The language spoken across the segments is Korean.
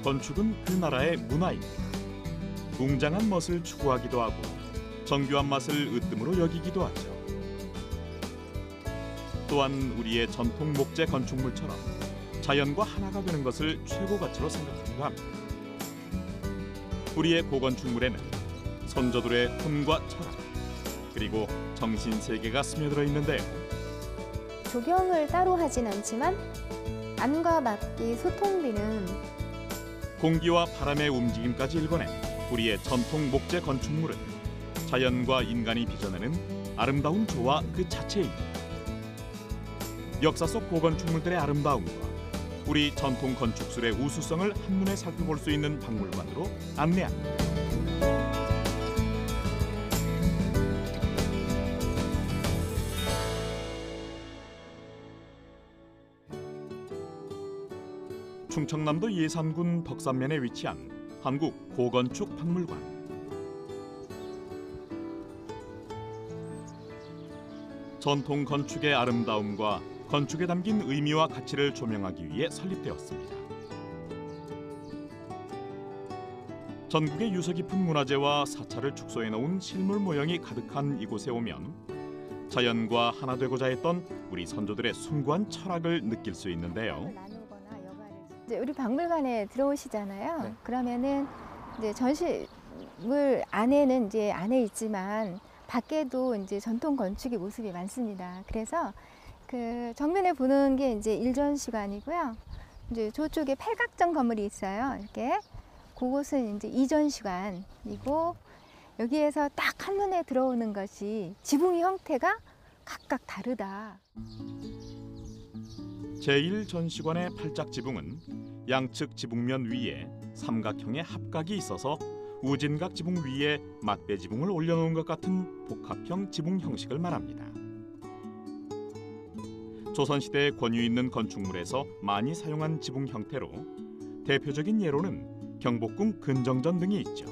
건축은 그 나라의 문화입니다. 웅장한 멋을 추구하기도 하고 정교한 맛을 으뜸으로 여기기도 하죠. 또한 우리의 전통 목재 건축물처럼 자연과 하나가 되는 것을 최고 가치로 생각하기도 합니다. 우리의 고건축물에는 선조들의 혼과 철학, 그리고 정신 세계가 스며들어 있는데요. 조경을 따로 하진 않지만 안과 막기 소통비는 공기와 바람의 움직임까지 읽어낸 우리의 전통 목재 건축물은 자연과 인간이 빚어내는 아름다운 조화 그 자체입니다. 역사 속 고건축물들의 아름다움과 우리 전통 건축술의 우수성을 한눈에 살펴볼 수 있는 박물관으로 안내합니다. 충청남도 예산군 덕산면에 위치한 한국 고건축 박물관. 전통 건축의 아름다움과 건축에 담긴 의미와 가치를 조명하기 위해 설립되었습니다. 전국의 유서 깊은 문화재와 사찰을 축소해 놓은 실물 모형이 가득한 이곳에 오면 자연과 하나 되고자 했던 우리 선조들의 숭고한 철학을 느낄 수 있는데요. 이제 우리 박물관에 들어오시잖아요. 네. 그러면은 이제 전시물 안에는 이제 안에 있지만 밖에도 이제 전통 건축의 모습이 많습니다. 그래서 그 정면에 보는 게 이제 일전시관이고요. 이제 저쪽에 팔각정 건물이 있어요. 이렇게 그곳은 이제 이전시관이고 여기에서 딱 한눈에 들어오는 것이 지붕의 형태가 각각 다르다. 제1전시관의 팔짝 지붕은 양측 지붕면 위에 삼각형의 합각이 있어서 우진각 지붕 위에 막대 지붕을 올려놓은 것 같은 복합형 지붕 형식을 말합니다. 조선시대의 권위 있는 건축물에서 많이 사용한 지붕 형태로 대표적인 예로는 경복궁 근정전 등이 있죠.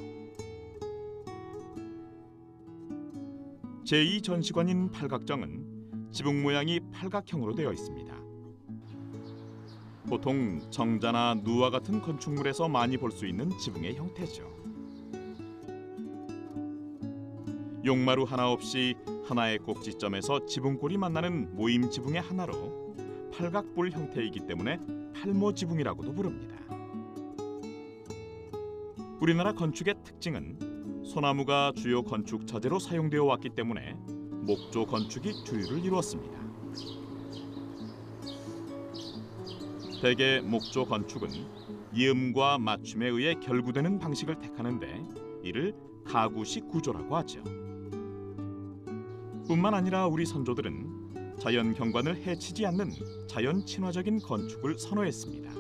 제2전시관인 팔각정은 지붕 모양이 팔각형으로 되어 있습니다. 보통 정자나 누와 같은 건축물에서 많이 볼 수 있는 지붕의 형태죠. 용마루 하나 없이 하나의 꼭지점에서 지붕골이 만나는 모임 지붕의 하나로 팔각볼 형태이기 때문에 팔모지붕이라고도 부릅니다. 우리나라 건축의 특징은 소나무가 주요 건축 자재로 사용되어 왔기 때문에 목조 건축이 주류를 이루었습니다. 대개 목조 건축은 이음과 맞춤에 의해 결구되는 방식을 택하는데 이를 가구식 구조라고 하죠. 뿐만 아니라 우리 선조들은 자연 경관을 해치지 않는 자연 친화적인 건축을 선호했습니다.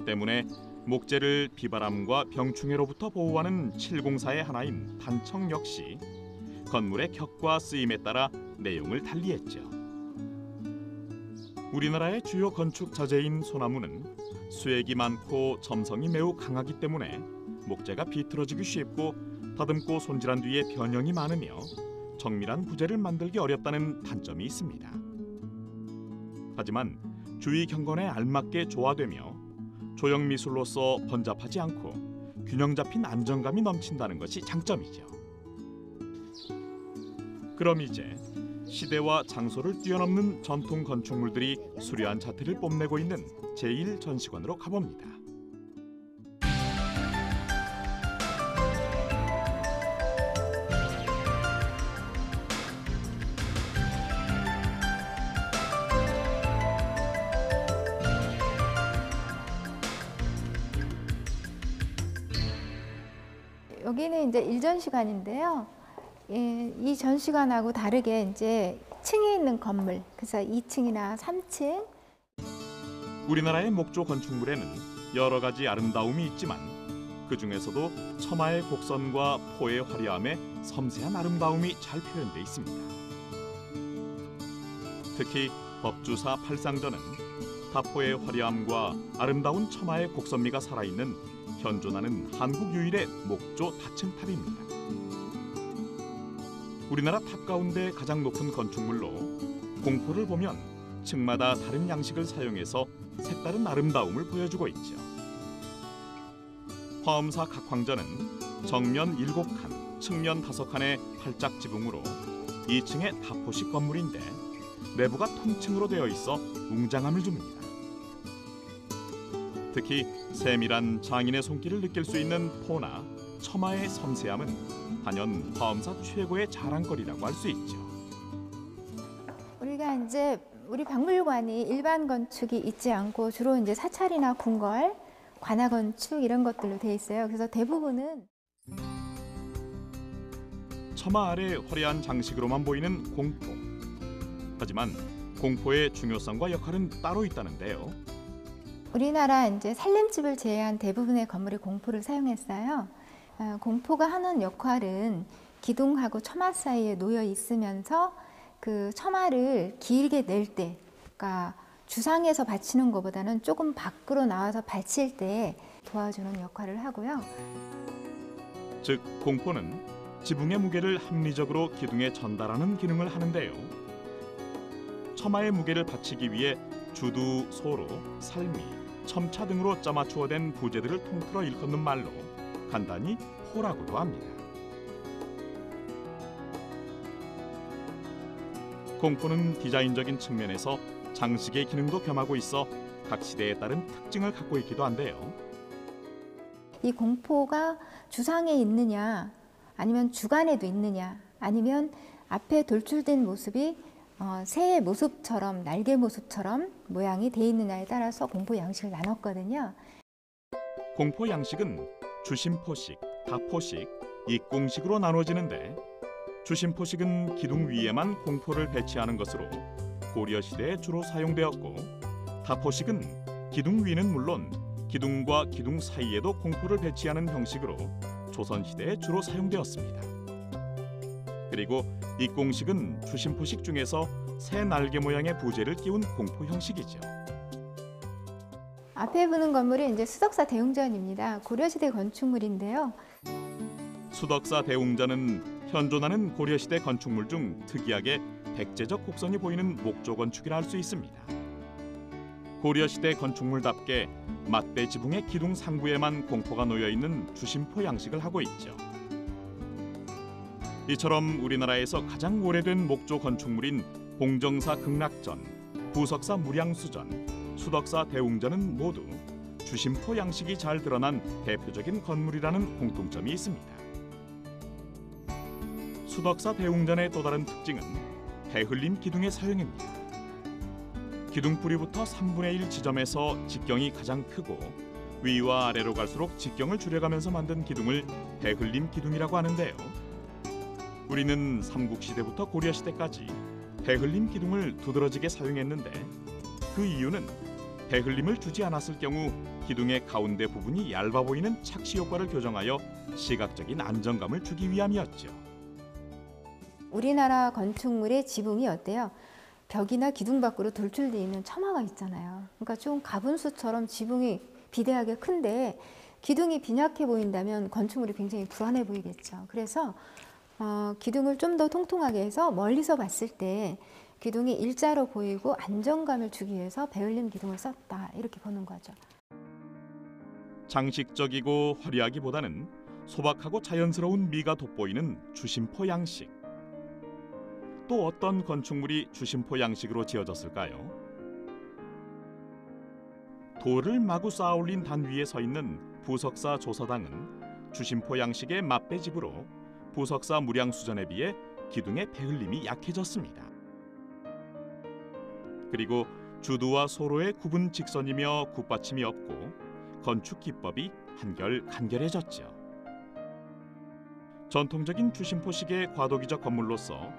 때문에 목재를 비바람과 병충해로부터 보호하는 704의 하나인 단청 역시 건물의 격과 쓰임에 따라 내용을 달리했죠. 우리나라의 주요 건축 자재인 소나무는 수액이 많고 점성이 매우 강하기 때문에 목재가 비틀어지기 쉽고 다듬고 손질한 뒤에 변형이 많으며 정밀한 부재를 만들기 어렵다는 단점이 있습니다. 하지만 주위 경관에 알맞게 조화되며 조형 미술로서 번잡하지 않고 균형 잡힌 안정감이 넘친다는 것이 장점이죠. 그럼 이제 시대와 장소를 뛰어넘는 전통 건축물들이 수려한 자태를 뽐내고 있는 제1전시관으로 가봅니다. 여기는 이제 일전시관인데요. 이 전시관하고 다르게 이제 층이 있는 건물, 그래서 2층이나 3층. 우리나라의 목조 건축물에는 여러 가지 아름다움이 있지만 그 중에서도 처마의 곡선과 포의 화려함에 섬세한 아름다움이 잘 표현돼 있습니다. 특히 법주사 팔상전은 다포의 화려함과 아름다운 처마의 곡선미가 살아있는 현존하는 한국 유일의 목조 다층탑입니다. 우리나라 탑 가운데 가장 높은 건축물로 공포를 보면 층마다 다른 양식을 사용해서 색다른 아름다움을 보여주고 있죠. 화엄사 각황전은 정면 7칸, 측면 5칸의 팔짝 지붕으로 2층의 다포식 건물인데 내부가 통층으로 되어 있어 웅장함을 줍니다. 특히 세밀한 장인의 손길을 느낄 수 있는 포나 처마의 섬세함은 단연 화엄사 최고의 자랑거리라고 할 수 있죠. 우리가 이제 우리 박물관이 일반 건축이 있지 않고 주로 이제 사찰이나 궁궐, 관아 건축 이런 것들로 돼 있어요. 그래서 대부분은 처마 아래 화려한 장식으로만 보이는 공포. 하지만 공포의 중요성과 역할은 따로 있다는데요. 우리나라 이제 살림집을 제외한 대부분의 건물이 공포를 사용했어요. 공포가 하는 역할은 기둥하고 처마 사이에 놓여 있으면서 그 처마를 길게 낼 때, 그러니까 주상에서 받치는 것보다는 조금 밖으로 나와서 받칠 때 도와주는 역할을 하고요. 즉 공포는 지붕의 무게를 합리적으로 기둥에 전달하는 기능을 하는데요. 처마의 무게를 받치기 위해 주두, 소로, 살미, 첨차 등으로 짜맞추어 된 부재들을 통틀어 일컫는 말로 간단히 포라고도 합니다. 공포는 디자인적인 측면에서 장식의 기능도 겸하고 있어 각 시대에 따른 특징을 갖고 있기도 한데요. 이 공포가 주상에 있느냐, 아니면 주간에도 있느냐, 아니면 앞에 돌출된 모습이 새의 모습처럼, 날개 모습처럼 모양이 돼 있느냐에 따라서 공포 양식을 나눴거든요. 공포 양식은 주심포식, 다포식, 입궁식으로 나눠지는데 주심포식은 기둥 위에만 공포를 배치하는 것으로 고려 시대에 주로 사용되었고, 다포식은 기둥 위는 물론 기둥과 기둥 사이에도 공포를 배치하는 형식으로 조선 시대에 주로 사용되었습니다. 그리고 입궁식은 주심포식 중에서 새 날개 모양의 부재를 끼운 공포 형식이죠. 앞에 보는 건물이 이제 수덕사 대웅전입니다. 고려시대 건축물인데요. 수덕사 대웅전은 현존하는 고려시대 건축물 중 특이하게 백제적 곡선이 보이는 목조 건축이라 할 수 있습니다. 고려시대 건축물답게 맞대 지붕의 기둥 상부에만 공포가 놓여 있는 주심포 양식을 하고 있죠. 이처럼 우리나라에서 가장 오래된 목조 건축물인 봉정사 극락전, 부석사 무량수전, 수덕사 대웅전은 모두 주심포 양식이 잘 드러난 대표적인 건물이라는 공통점이 있습니다. 수덕사 대웅전의 또 다른 특징은 배흘림 기둥의 사용입니다. 기둥 뿌리부터 3분의 1 지점에서 직경이 가장 크고 위와 아래로 갈수록 직경을 줄여가면서 만든 기둥을 배흘림 기둥이라고 하는데요. 우리는 삼국시대부터 고려시대까지 배흘림 기둥을 두드러지게 사용했는데 그 이유는 배흘림을 주지 않았을 경우 기둥의 가운데 부분이 얇아 보이는 착시 효과를 교정하여 시각적인 안정감을 주기 위함이었죠. 우리나라 건축물의 지붕이 어때요? 벽이나 기둥 밖으로 돌출되어 있는 처마가 있잖아요. 그러니까 좀 가분수처럼 지붕이 비대하게 큰데 기둥이 빈약해 보인다면 건축물이 굉장히 불안해 보이겠죠. 그래서 기둥을 좀 더 통통하게 해서 멀리서 봤을 때 기둥이 일자로 보이고 안정감을 주기 위해서 배흘림 기둥을 썼다, 이렇게 보는 거죠. 장식적이고 화려하기보다는 소박하고 자연스러운 미가 돋보이는 주심포 양식. 또 어떤 건축물이 주심포 양식으로 지어졌을까요? 돌을 마구 쌓아올린 단 위에 서 있는 부석사 조서당은 주심포 양식의 맞배집으로 부석사 무량수전에 비해 기둥의 배흘림이 약해졌습니다. 그리고 주두와 소로의 구분 직선이며 굿받침이 없고 건축 기법이 한결 간결해졌죠. 전통적인 주심포식의 과도기적 건물로서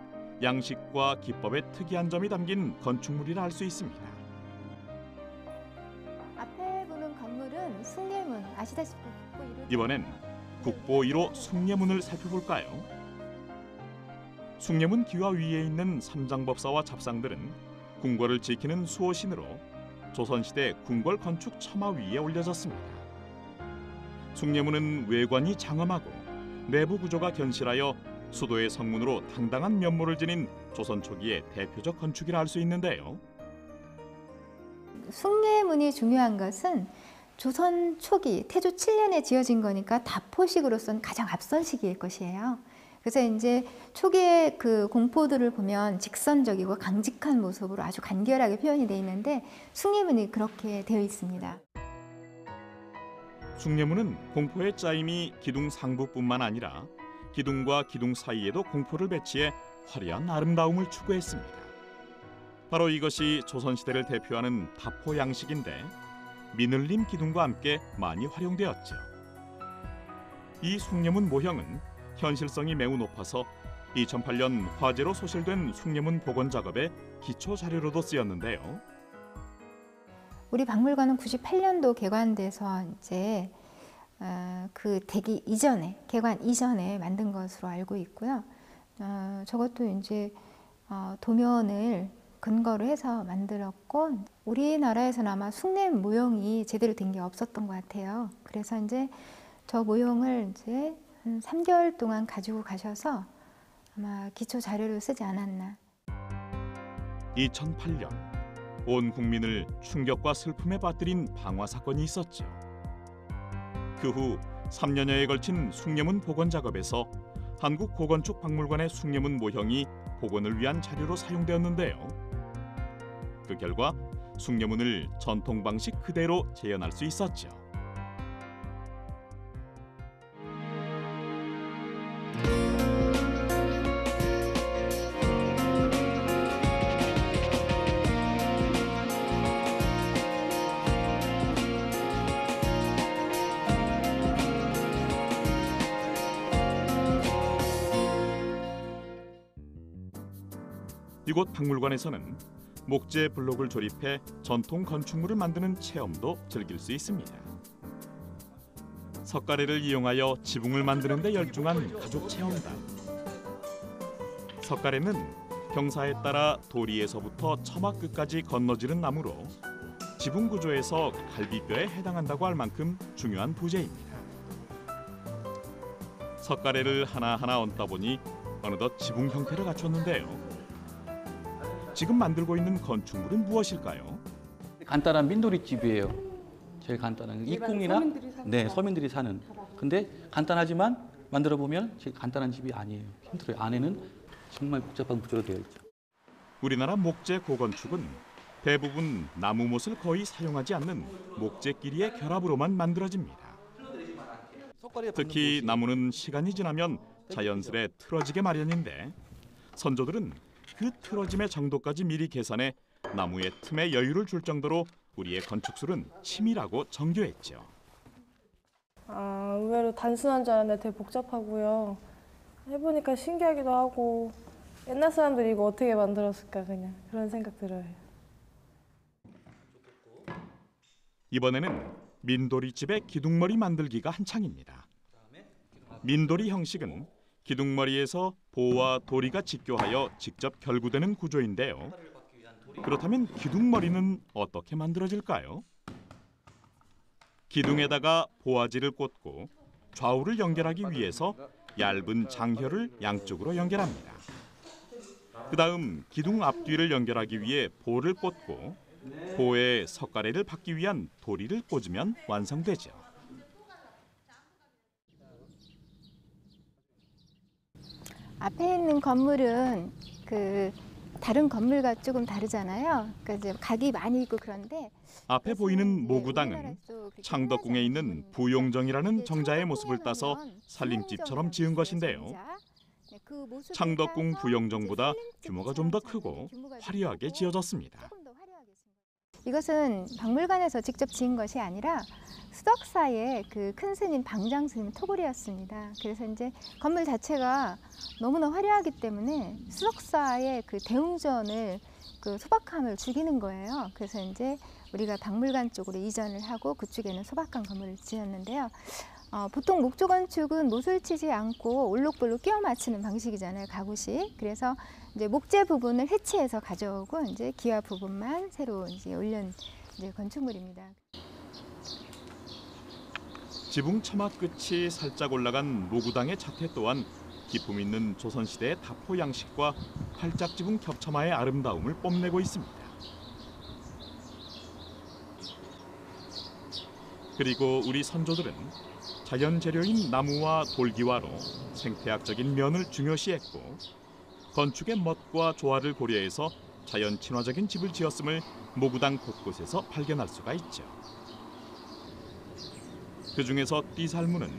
양식과 기법의 특이한 점이 담긴 건축물이라 할 수 있습니다. 앞에 보는 건물은 숭례문, 아시다시피 국보 1호. 이번엔 국보 1호 숭례문을 살펴볼까요? 숭례문 기와 위에 있는 삼장법사와 잡상들은 궁궐을 지키는 수호신으로 조선시대 궁궐 건축 처마 위에 올려졌습니다. 숭례문은 외관이 장엄하고 내부 구조가 견실하여 수도의 성문으로 당당한 면모를 지닌 조선 초기의 대표적 건축이라 할 수 있는데요. 숭례문이 중요한 것은 조선 초기 태조 7년에 지어진 거니까 다포식으로서는 가장 앞선 시기일 것이에요. 그래서 이제 초기의 그 공포들을 보면 직선적이고 강직한 모습으로 아주 간결하게 표현이 되어 있는데 숭례문이 그렇게 되어 있습니다. 숭례문은 공포의 짜임이 기둥 상부뿐만 아니라 기둥과 기둥 사이에도 공포를 배치해 화려한 아름다움을 추구했습니다. 바로 이것이 조선시대를 대표하는 다포 양식인데 미늘림 기둥과 함께 많이 활용되었죠. 이 숭례문 모형은 현실성이 매우 높아서 2008년 화재로 소실된 숭례문 복원 작업의 기초 자료로도 쓰였는데요. 우리 박물관은 98년도 개관돼서 이제 그 대기 이전에 개관 이전에 만든 것으로 알고 있고요. 저것도 이제 도면을 근거로 해서 만들었고 우리나라에서는 아마 숭례 모형이 제대로 된 게 없었던 것 같아요. 그래서 이제 저 모형을 이제 한 3개월 동안 가지고 가셔서 아마 기초 자료를 쓰지 않았나. 2008년 온 국민을 충격과 슬픔에 빠뜨린 방화 사건이 있었죠. 그 후 3년여에 걸친 숭례문 복원 작업에서 한국고건축박물관의 숭례문 모형이 복원을 위한 자료로 사용되었는데요. 그 결과 숭례문을 전통 방식 그대로 재현할 수 있었죠. 이곳 박물관에서는 목재 블록을 조립해 전통 건축물을 만드는 체험도 즐길 수 있습니다. 석가래를 이용하여 지붕을 만드는 데 열중한 가족 체험단. 석가래는 경사에 따라 도리에서부터 처막 끝까지 건너지는 나무로 지붕 구조에서 갈비뼈에 해당한다고 할 만큼 중요한 부재입니다. 석가래를 하나하나 얹다 보니 어느덧 지붕 형태를 갖췄는데요. 지금 만들고 있는 건축물은 무엇일까요? 간단한 민돌이집이에요. 제일 간단한 입궁이나 서민들이 사는. 근데 간단하지만 만들어 보면 제일 간단한 집이 아니에요. 힘들어요. 안에는 정말 복잡한 구조로 되어 있죠. 우리나라 목재 고건축은 대부분 나무못을 거의 사용하지 않는 목재끼리의 결합으로만 만들어집니다. 특히 나무는 시간이 지나면 자연스레 틀어지게 마련인데 선조들은 그 틀어짐의 정도까지 미리 계산해 나무의 틈에 여유를 줄 정도로 우리의 건축술은 치밀하고 정교했죠. 의외로 단순한 줄 알았는데 되게 복잡하고요. 해보니까 신기하기도 하고 옛날 사람들이 이거 어떻게 만들었을까 그냥 그런 생각 들어요. 이번에는 민도리집의 기둥머리 만들기가 한창입니다. 민도리 형식은 기둥머리에서 보와 도리가 직교하여 직접 결구되는 구조인데요. 그렇다면 기둥머리는 어떻게 만들어질까요? 기둥에다가 보아지를 꽂고 좌우를 연결하기 위해서 얇은 장혈을 양쪽으로 연결합니다. 그 다음 기둥 앞뒤를 연결하기 위해 보를 꽂고 보에 석가래를 받기 위한 도리를 꽂으면 완성되죠. 앞에 있는 건물은 그 다른 건물과 조금 다르잖아요. 그러니까 이제 각이 많이 있고 그런데 앞에 보이는 모구당은 창덕궁에 있는 부용정이라는 정자의 모습을 따서 살림집처럼 지은 것인데요. 창덕궁 부용정보다 규모가 좀 더 크고 화려하게 지어졌습니다. 이것은 박물관에서 직접 지은 것이 아니라 수덕사의 그 큰 스님 방장 스님 토굴이었습니다. 그래서 이제 건물 자체가 너무나 화려하기 때문에 수덕사의 그 대웅전을 그 소박함을 죽이는 거예요. 그래서 이제 우리가 박물관 쪽으로 이전을 하고 그쪽에는 소박한 건물을 지었는데요. 보통 목조 건축은 못을 치지 않고 올록볼록 끼워 맞추는 방식이잖아요, 가구식. 그래서 이제 목재 부분을 해체해서 가져오고 이제 기와 부분만 새로 이제 올린 이제 건축물입니다. 지붕 처막 끝이 살짝 올라간 모구당의 자태 또한 기품 있는 조선시대의 다포 양식과 활짝지붕 겹쳐마의 아름다움을 뽐내고 있습니다. 그리고 우리 선조들은 자연 재료인 나무와 돌기와로 생태학적인 면을 중요시했고 건축의 멋과 조화를 고려해서 자연 친화적인 집을 지었음을 모구당 곳곳에서 발견할 수가 있죠. 그 중에서 띠살무는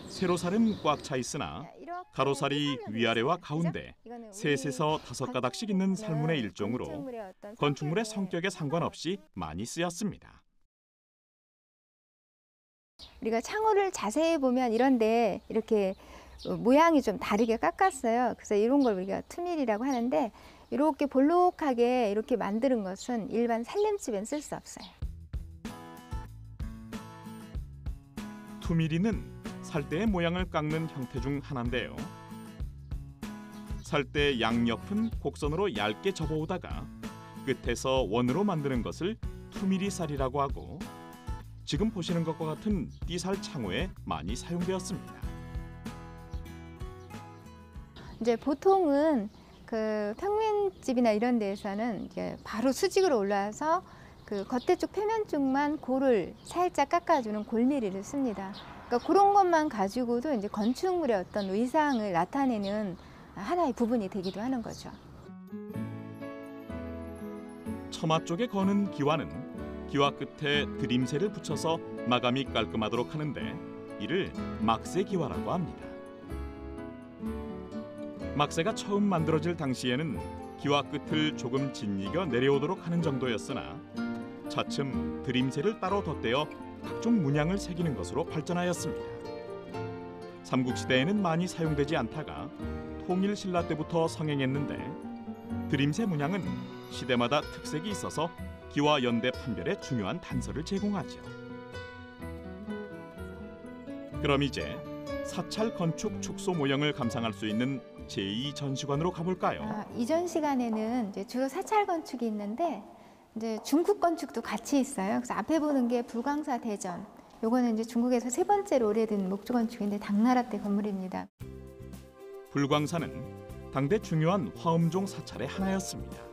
세로살은 꽉 차 있으나 가로살이 위아래와 가운데 셋에서 5가닥씩 있는 살문의 일종으로 건축물의 성격에 상관없이 많이 쓰였습니다. 우리가 창호를 자세히 보면 이런데 이렇게 모양이 좀 다르게 깎았어요. 그래서 이런 걸 우리가 투밀이라고 하는데 이렇게 볼록하게 이렇게 만드는 것은 일반 살림집엔 쓸 수 없어요. 투밀이는 살대의 모양을 깎는 형태 중 하나인데요. 살대 양옆은 곡선으로 얇게 접어오다가 끝에서 원으로 만드는 것을 투밀이살이라고 하고 지금 보시는 것과 같은 띠살 창호에 많이 사용되었습니다. 이제 보통은 그 평면집이나 이런 데에서는 이게 바로 수직으로 올라와서 그 겉에 쪽 표면 쪽만 골을 살짝 깎아주는 골밀이를 씁니다. 그러니까 그런 것만 가지고도 이제 건축물의 어떤 의상을 나타내는 하나의 부분이 되기도 하는 거죠. 처마 쪽에 거는 기와는 기와 끝에 드림새를 붙여서 마감이 깔끔하도록 하는데 이를 막새 기와라고 합니다. 막새가 처음 만들어질 당시에는 기와 끝을 조금 짓이겨 내려오도록 하는 정도였으나 차츰 드림새를 따로 덧대어 각종 문양을 새기는 것으로 발전하였습니다. 삼국시대에는 많이 사용되지 않다가 통일신라 때부터 성행했는데 드림새 문양은 시대마다 특색이 있어서 기와 연대 판별에 중요한 단서를 제공하죠. 그럼 이제 사찰 건축 축소 모형을 감상할 수 있는 제2전시관으로 가볼까요? 이전 시간에는 이제 주로 사찰 건축이 있는데 이제 중국 건축도 같이 있어요. 그래서 앞에 보는 게 불광사 대전. 요거는 이제 중국에서 3번째로 오래된 목조 건축인데 당나라 때 건물입니다. 불광사는 당대 중요한 화엄종 사찰의 하나였습니다.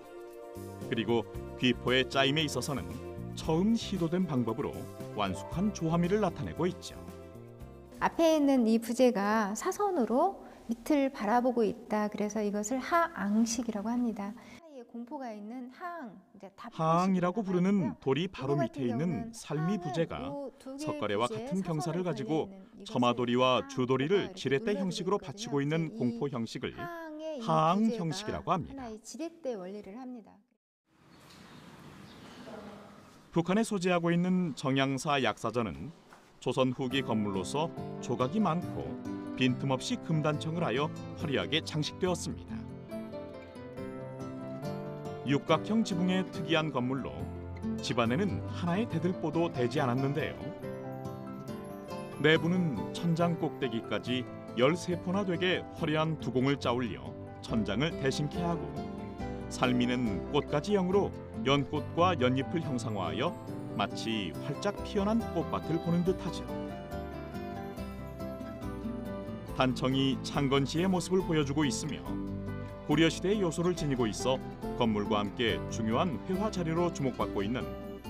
그리고 귀포의 짜임에 있어서는 처음 시도된 방법으로 완숙한 조화미를 나타내고 있죠. 앞에 있는 이 부제가 사선으로 밑을 바라보고 있다. 그래서 이것을 하앙식이라고 합니다. 사이에 공포가 있는 하앙, 이제 하앙이라고 부르는 돌이 바로 밑에 있는 살미 부제가 석가래와 같은 경사를 가지고 처마돌이와 주돌이를 지렛대 형식으로 받치고 있는 공포 형식을 하앙 형식이라고 합니다. 하나의 지렛대 원리를 합니다. 북한에 소재하고 있는 정양사 약사전은 조선 후기 건물로서 조각이 많고 빈틈없이 금단청을 하여 화려하게 장식되었습니다. 육각형 지붕의 특이한 건물로 집안에는 하나의 대들보도 되지 않았는데요. 내부는 천장 꼭대기까지 13포나 되게 화려한 두공을 짜올려 천장을 대신케 하고 살미는 꽃가지형으로 연꽃과 연잎을 형상화하여 마치 활짝 피어난 꽃밭을 보는 듯하죠. 단청이 창건시의 모습을 보여주고 있으며 고려시대의 요소를 지니고 있어 건물과 함께 중요한 회화 자료로 주목받고 있는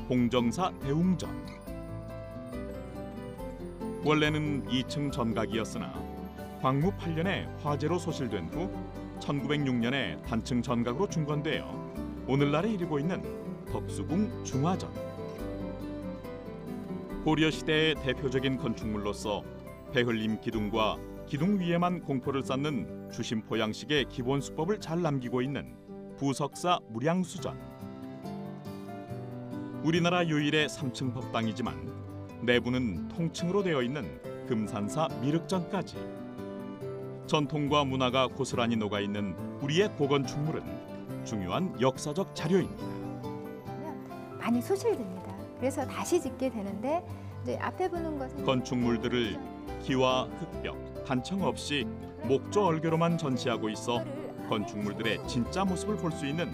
홍정사 대웅전. 원래는 2층 전각이었으나 광무 8년에 화재로 소실된 후 1906년에 단층 전각으로 중건되어 오늘날에 이르고 있는 덕수궁 중화전. 고려시대의 대표적인 건축물로서 배흘림 기둥과 기둥 위에만 공포를 쌓는 주심포 양식의 기본 수법을 잘 남기고 있는 부석사 무량수전. 우리나라 유일의 3층 법당이지만 내부는 통층으로 되어 있는 금산사 미륵전까지. 전통과 문화가 고스란히 녹아있는 우리의 고건축물은 중요한 역사적 자료입니다. 많이 소실됩니다. 그래서 다시 짓게 되는데 이제 앞에 보는 것은 건축물들을 기와 흙벽, 단청 없이 목조 얼개로만 전시하고 있어 건축물들의 진짜 모습을 볼 수 있는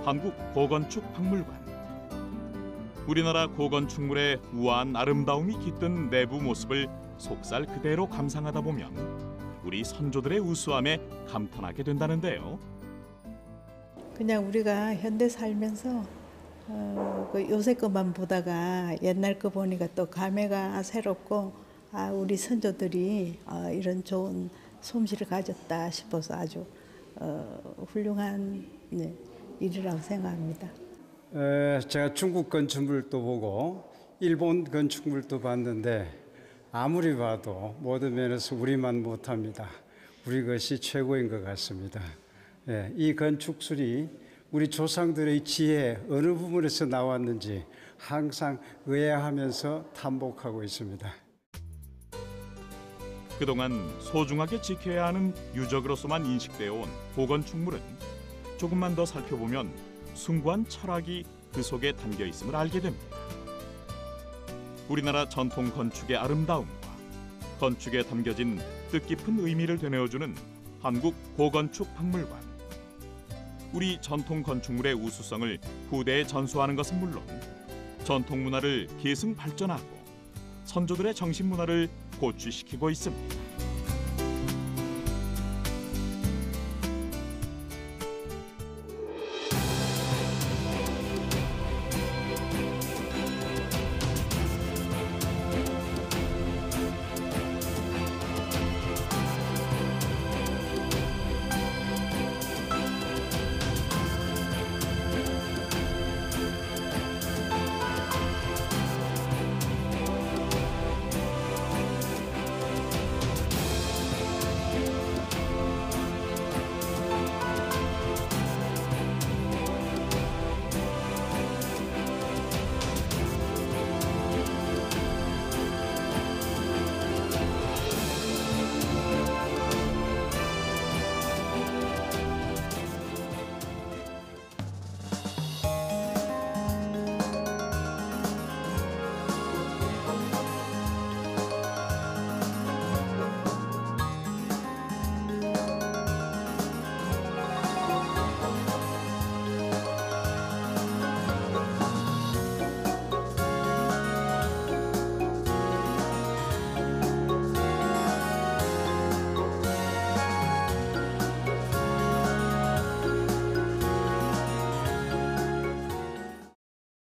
한국 고건축 박물관. 우리나라 고건축물의 우아한 아름다움이 깃든 내부 모습을 속살 그대로 감상하다 보면 우리 선조들의 우수함에 감탄하게 된다는데요. 그냥 우리가 현대 살면서 그 요새 것만 보다가 옛날 거 보니까 또 감회가 새롭고 우리 선조들이 이런 좋은 솜씨를 가졌다 싶어서 아주 훌륭한 일이라고 생각합니다. 제가 중국 건축물도 보고 일본 건축물도 봤는데 아무리 봐도 모든 면에서 우리만 못합니다. 우리 것이 최고인 것 같습니다. 이 건축술이 우리 조상들의 지혜 어느 부분에서 나왔는지 항상 의아하면서 탐복하고 있습니다. 그동안 소중하게 지켜야 하는 유적으로서만 인식되어 온 고건축물은 조금만 더 살펴보면 숭고한 철학이 그 속에 담겨 있음을 알게 됩니다. 우리나라 전통 건축의 아름다움과 건축에 담겨진 뜻깊은 의미를 되뇌어주는 한국 고건축 박물관. 우리 전통 건축물의 우수성을 후대에 전수하는 것은 물론 전통 문화를 계승 발전하고 선조들의 정신 문화를 고취시키고 있습니다.